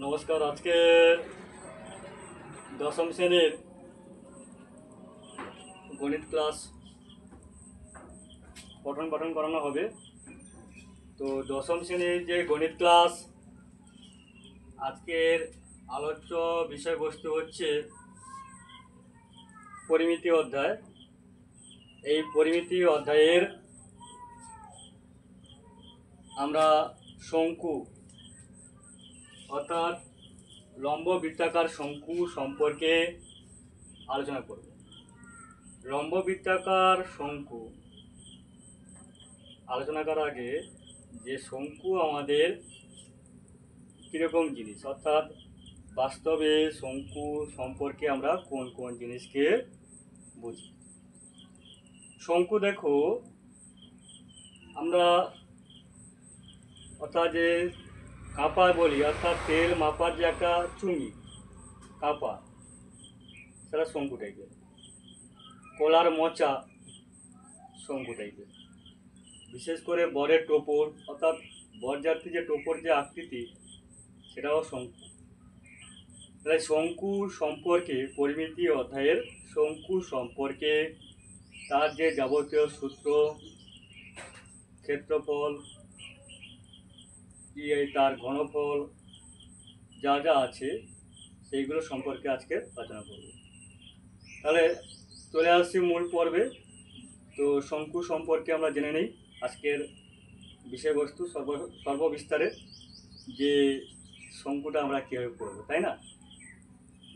নমস্কার। আজকে দশম শ্রেণীর গণিত ক্লাস পঠন পাঠন করানো হবে। তো দশম শ্রেণীর যে গণিত ক্লাস, আজকের আলোচ্য বিষয়বস্তু হচ্ছে পরিমিতি অধ্যায়। এই পরিমিতি অধ্যায়ের আমরা শঙ্কু অর্থাৎ লম্ব বৃত্তাকার শঙ্কু সম্পর্কে আলোচনা করব। লম্ব বৃত্তাকার শঙ্কু আলোচনা করার আগে যে শঙ্কু আমাদের কীরকম জিনিস, অর্থাৎ বাস্তবে শঙ্কু সম্পর্কে আমরা কোন কোন জিনিসকে বুঝি। শঙ্কু দেখো, আমরা অর্থাৎ যে কাপা বলি, অর্থাৎ তেল মাপার যে একটা চুঙি কাপা, সেটা শঙ্কু টাইপের। কলার মোচা শঙ্কু টাইপের। বিশেষ করে বরের টোপর অর্থাৎ বরযাত্রী যে টোপর যে আকৃতি, সেটাও শঙ্কু। তাই শঙ্কু সম্পর্কে পরিমিতি অধ্যায়ের শঙ্কু সম্পর্কে তার যে যাবতীয় সূত্র, ক্ষেত্রফল, তার ঘনফল যা যা আছে সেইগুলো সম্পর্কে আজকে আলোচনা করব। তাহলে চলে আসছি মূল পর্বে। তো শঙ্কু সম্পর্কে আমরা জেনে নেই আজকের বিষয়বস্তু সর্ববিস্তারে, যে শঙ্কুটা আমরা কীভাবে করবো, তাই না?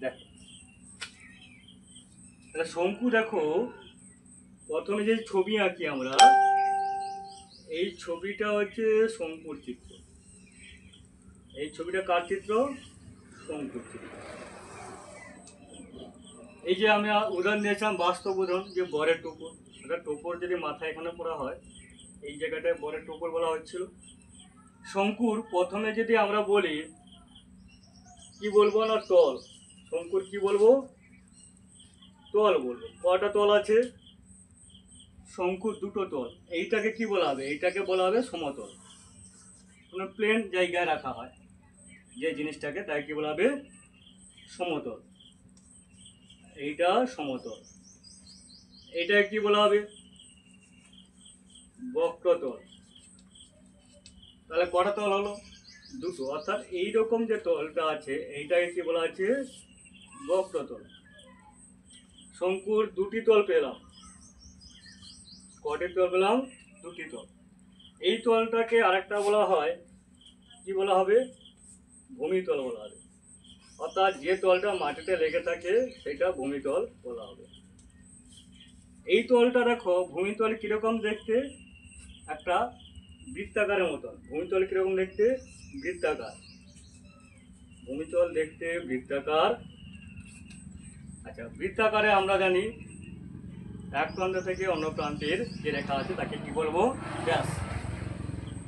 দেখো, তাহলে শঙ্কু দেখো, প্রথমে যে ছবি আঁকি আমরা, এই ছবিটা হচ্ছে শঙ্কুর চিত্র। এই ছবিটা কার চিত্র? শঙ্কুর চিত্র। এই যে আমরা উদাহরণ দিয়েছিলাম, বাস্তব উদাহরণ, যে বরের টোপর। এটা টোপর যদি মাথায় এখানে পড়া হয়, এই জায়গাটায় বরের টোপর বলা হচ্ছিল। শঙ্কুর প্রথমে যদি আমরা বলি, কি বলবো না, তল। শঙ্কুর কি বলবো? তল বলবো। কয়টা তল আছে? শঙ্কুর দুটো তল। এইটাকে কি বলা হবে? এইটাকে বলা হবে সমতল। কোনো প্লেন জায়গায় রাখা হয় যে জিনিসটাকে, তাই কি বলা হবে? সমতল। এইটা সমতল। এইটা কি বলা হবে? বক্রতল। তাহলে কটা তল হলো? দুটো। অর্থাৎ এইরকম যে তলটা আছে, এইটাকে কি বলা আছে? বক্রতল। শঙ্কুর দুটি তল পেলাম। কটি তল পেলাম? দুটি তল। এই তলটাকে আরেকটা বলা হয়, কি বলা হবে? ভূমিতল বলা হবে। অর্থাৎ যে তলটা মাটিতে লেগে থাকে সেটা ভূমিতল বলা হবে। এই তলটা দেখো, ভূমিতল কিরকম দেখতে? একটা বৃত্তাকারের মতন। ভূমিতল কিরকম দেখতে? বৃত্তাকার। ভূমিতল দেখতে বৃত্তাকার। আচ্ছা, বৃত্তাকারে আমরা জানি এক প্রান্ত থেকে অন্য প্রান্তের যে রেখা আছে তাকে কি বলবো? ব্যাস।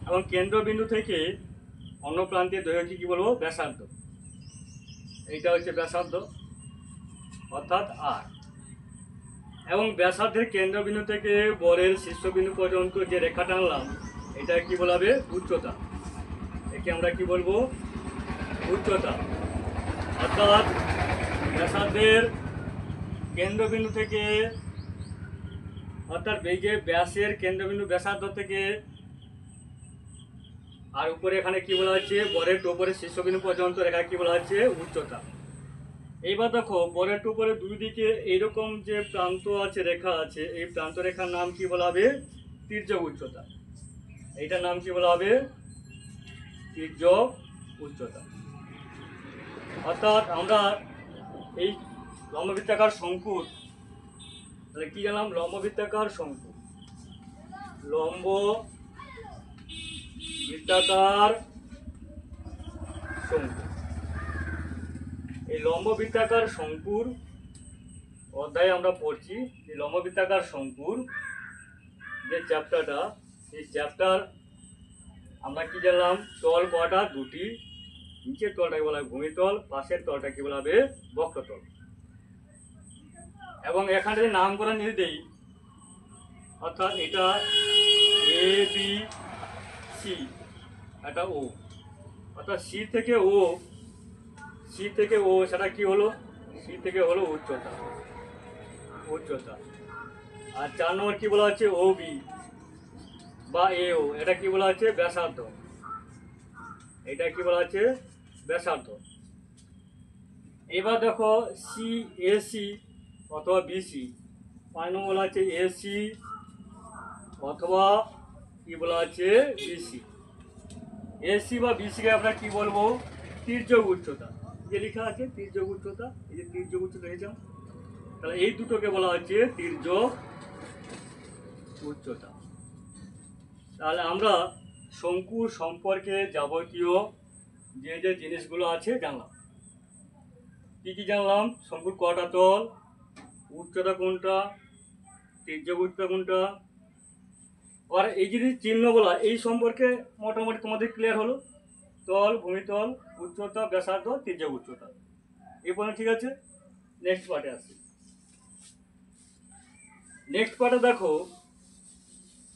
এবং কেন্দ্রবিন্দু থেকে অন্য প্রান্তের দৈর্ঘ্যকে কি বলবো? ব্যাসার্ধ। এইটা হচ্ছে ব্যাসার্ধ, অর্থাৎ আর। এবং ব্যাসার্ধের কেন্দ্রবিন্দু থেকে বরের শীর্ষবিন্দু পর্যন্ত যে রেখা টানলাম, এটা কি বলা হবে? উচ্চতা। একে আমরা কি বলবো? উচ্চতা। অর্থাৎ ব্যাসার্ধের কেন্দ্রবিন্দু থেকে, অর্থাৎ এই যে ব্যাসের কেন্দ্রবিন্দু ব্যাসার্ধ থেকে, আর উপরে এখানে কি বলা হচ্ছে? বরের টোপরের শীর্ষবিন্দু পর্যন্ত রেখা কি বলা হচ্ছে? উচ্চতা। এইবার দেখো, বরের টোপরের দুই দিকে এইরকম যে প্রান্ত আছে, রেখা আছে, এই প্রান্ত রেখার নাম কি বলা হবে? তির্যক উচ্চতা। এইটার নাম কি বলা হবে? তির্যক উচ্চতা। অর্থাৎ আমরা এই লম্ববৃত্তাকার শঙ্কুর, তাহলে কি জানলাম? লম্ববৃত্তাকার শঙ্কু, লম্ব বৃত্তাকার শঙ্কু। এই লম্ব বৃত্তাকার শঙ্কুর অধ্যায়ে আমরা পড়ছি। এই লম্ব বৃত্তাকার শঙ্কুর যে চ্যাপ্টারটা, এই চ্যাপ্টার আমরা কি জানলাম? তল কটা? দুটি। নিচের তলটাকে বলা হয় ভূমিতল, পাশের তলটা কি বলা হবে? বক্রতল। এবং এখানে যদি নামকরণ যদি দেই, অর্থাৎ এটা এ বি সি, এটা ও, অর্থাৎ সি থেকে ও সি থেকে ও, সেটা কি হলো, সি থেকে হলো উচ্চতা, উচ্চতা। আর 4 নম্বর কি বলা হচ্ছে, ও বি বা এ ও, এটা কি বলা হচ্ছে, ব্যাসার্ধ। এটা কি বলা হচ্ছে, ব্যাসার্ধ। এবার দেখো সি এসি অথবা বিসি, 5 নম্বর বলা হচ্ছে এসি অথবা কি বলা হচ্ছে বিসি। এসি বা বিসিকে আমরা কি বলবো, তির্যক উচ্চতা। যে লেখা আছে তির্যক উচ্চতা, এই যে তির্যক উচ্চতা দেখেছ, তাহলে এই দুটোকে বলা হচ্ছে তির্যক উচ্চতা। তাহলে আমরা শঙ্কু সম্পর্কে যাবতীয় যে যে জিনিসগুলো আছে জানলাম। কি কি জানলাম, শঙ্কুর কটা তল, উচ্চতা কোনটা, তির্যক উচ্চতা কোনটা, আর এই যে চিহ্ন বলা, এই সম্পর্কে মোটামুটি তোমাদের ক্লিয়ার হলো। তল, ভূমিতল, উচ্চতা, ব্যাসার্ধ, তির্যক উচ্চতা, এই পর্যন্ত ঠিক আছে। নেক্সট পার্টে আসি। নেক্সট পার্টে দেখো,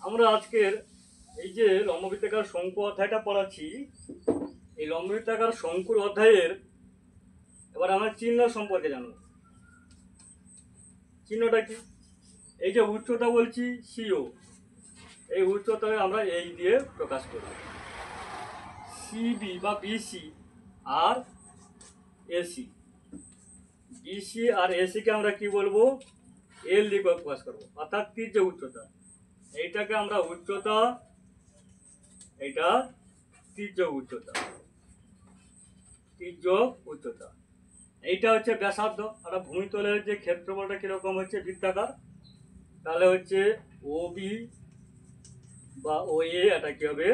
আমরা আজকের এই যে লম্ববৃত্তাকার শঙ্কু অধ্যায়টা পড়াচ্ছি, এই লম্ববৃত্তাকার শঙ্কুর অধ্যায়ের এবার আমরা চিহ্ন সম্পর্কে জানবো। চিহ্নটা কি, এই যে উচ্চতা বলছি সিও, এই উচ্চতাকে আমরা এই দিয়ে প্রকাশ করব। সিবি বা বিসি আর এসি, বিসি আর এসিকে আমরা কি বলবো, এল দিয়ে প্রকাশ করবো, অর্থাৎ তির্যক উচ্চতা। এইটাকে আমরা উচ্চতা, এটা তির্যক উচ্চতা, তির্যক উচ্চতা। এইটা হচ্ছে ব্যাসার্ধ। আর ভূমিতলের যে ক্ষেত্রফলটা কিরকম হচ্ছে, বৃত্তাকার, তাহলে হচ্ছে ও বি বা ও এ, এটা কি হবে,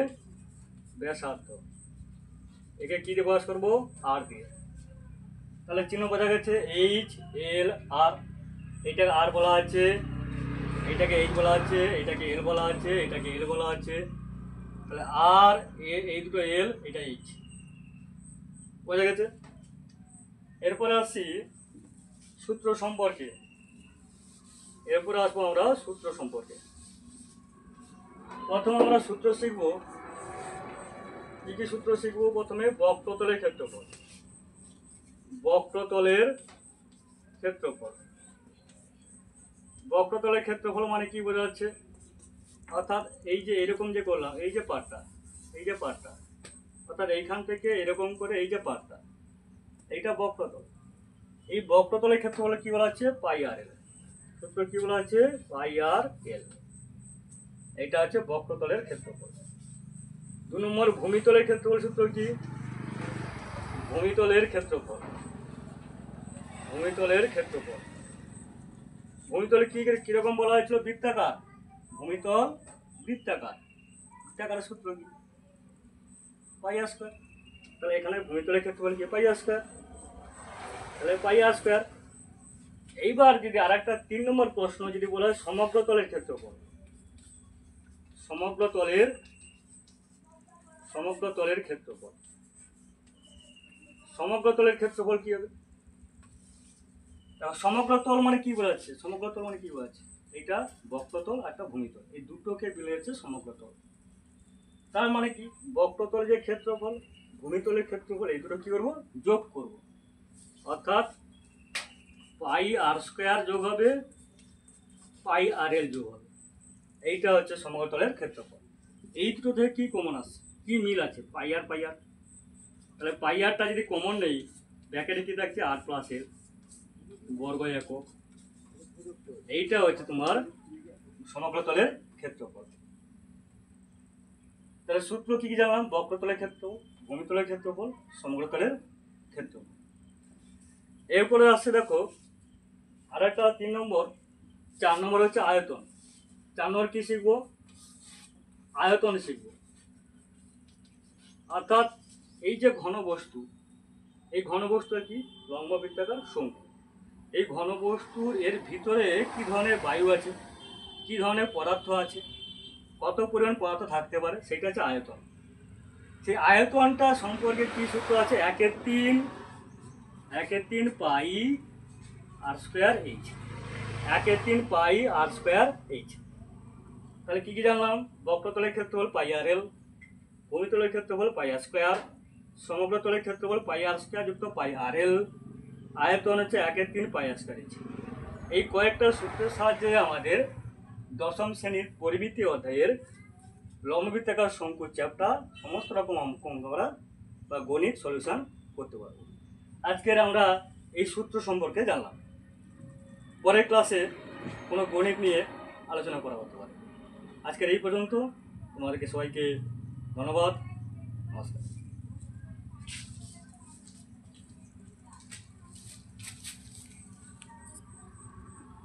ব্যাসার্ধ। একে কি দিয়ে প্রকাশ করবো, আর দিয়ে। তাহলে চিহ্ন বোঝা গেছে, এইচ এল আর, এইটাকে আর বলা আছে, এইটাকে এইচ বলা আছে, এটাকে এল বলা আছে, এটাকে এল বলা আছে। তাহলে আর এই দুটো এল, এটা এইচ, বোঝা গেছে। এরপরে আসছি সূত্র সম্পর্কে। এরপরে আসবো আমরা সূত্র সম্পর্কে। প্রথমে আমরা সূত্র শিখব। কি কি সূত্র শিখবো, প্রথমে বক্রতলের ক্ষেত্রফল। বক্রতলের ক্ষেত্রফল, বক্রতলের ক্ষেত্রফল মানে কি বোঝা যাচ্ছে, অর্থাৎ এই যে এরকম যে করলাম, এই যে পার্টটা, এই যে পার্টটা, অর্থাৎ এইখান থেকে এরকম করে এই যে পার্টটা, এইটা বক্রতল। এই বক্রতলের ক্ষেত্রফল কি বলা হচ্ছে, পাই আর এল। সূত্র কি বলা হচ্ছে, পাই আর এল। এটা হচ্ছে বক্রতলের ক্ষেত্রফল। 2 নম্বর ভূমিতলের ক্ষেত্রফল সূত্র কি, ভূমিতলের ক্ষেত্রফল, ভূমিতলের ক্ষেত্রফল। ভূমিতলে কি কিরকম বলা হয়েছিল, বৃত্তাকার। ভূমিতল বৃত্তাকার, বৃত্তাকারের সূত্র কি, পাই আর স্কয়ার। তাহলে এখানে ভূমিতলের ক্ষেত্রফল কি, পাই আর স্কয়ার, তাহলে পাই আর স্কয়ার। এইবার যদি আরেকটা 3 নম্বর প্রশ্ন যদি বলা হয় সমগ্র তলের ক্ষেত্রফল, সমগ্র তলের, সমগ্র তলের ক্ষেত্রফল, সমগ্র তলের ক্ষেত্রফল কি হবে, সমগ্র তল মানে কি বোঝাচ্ছে, সমগ্র তল মানে কি বোঝাচ্ছে, এটা বক্রতল আর একটা ভূমিতল, এই দুটোকে মিলে হচ্ছে সমগ্র তল। তার মানে কি, বক্রতল যে ক্ষেত্রফল, ভূমিতলের ক্ষেত্রফল, এই দুটো কি করবো, যোগ করব। অর্থাৎ পাই আর স্কয়ার যোগ হবে, পাই আর এল যোগ হবে। এইটা হচ্ছে সমগ্রতলের ক্ষেত্রফল। এই দুটো থেকে কি কমন আসছে, কি মিল আছে, পাই আর পাই আর। তাহলে পাই আরটা যদি কমন নেই, ব্র্যাকেটে কি থাকছে, আর প্লাস এল বর্গ একক। এইটা হচ্ছে তোমার সমগ্রতলের ক্ষেত্রফল। তাহলে সূত্র কি কি জানলাম, বক্রতলের ক্ষেত্রফল, ভূমিতলের ক্ষেত্রফল, সমগ্রতলের ক্ষেত্রফল। এরপরে আসছে দেখো আর একটা 3 নম্বর, 4 নম্বর হচ্ছে আয়তন। 4 নম্বর কি শিখবো, আয়তন শিখবো। অর্থাৎ এই যে ঘনবস্তু, এই ঘনবস্তু কি, লম্ববৃত্তাকার শঙ্কু। এই ঘনবস্তুর এর ভিতরে কি ধরনের বায়ু আছে, কি ধরনের পদার্থ আছে, কত পরিমাণ পদার্থ থাকতে পারে, সেটা হচ্ছে আয়তন। সেই আয়তনটা সম্পর্কে কি সূত্র আছে, 1/3 পাই আর স্কয়ার এইচ, 1/3 পাই আর স্কয়ার এইচ। তাহলে কি কি জানলাম, বক্রতলের ক্ষেত্রফল পাই আর এল, ভূমিতলের ক্ষেত্রফল পাই আর স্কয়ার, সমগ্র তলের ক্ষেত্রফল পাই আর স্কয়ার যুক্ত পাই আর এল, আয়তন হচ্ছে 1/3 পাই আর স্কয়ার ইঞ্চি। এই কয়েকটা সূত্রের সাহায্যে আমাদের দশম শ্রেণীর পরিমিতি অধ্যায়ের লম্ববৃত্তাকার শঙ্কু চ্যাপ্টার সমস্ত রকম অঙ্ক আমরা বা গণিত সলিউশন করতে পারবো। আজকের আমরা এই সূত্র সম্পর্কে জানলাম। পরের ক্লাসে কোনো গণিত নিয়ে আলোচনা করা হতে পারে। আজকের এই পর্যন্ত। তোমাদেরকে সবাইকে ধন্যবাদ। নমস্কার।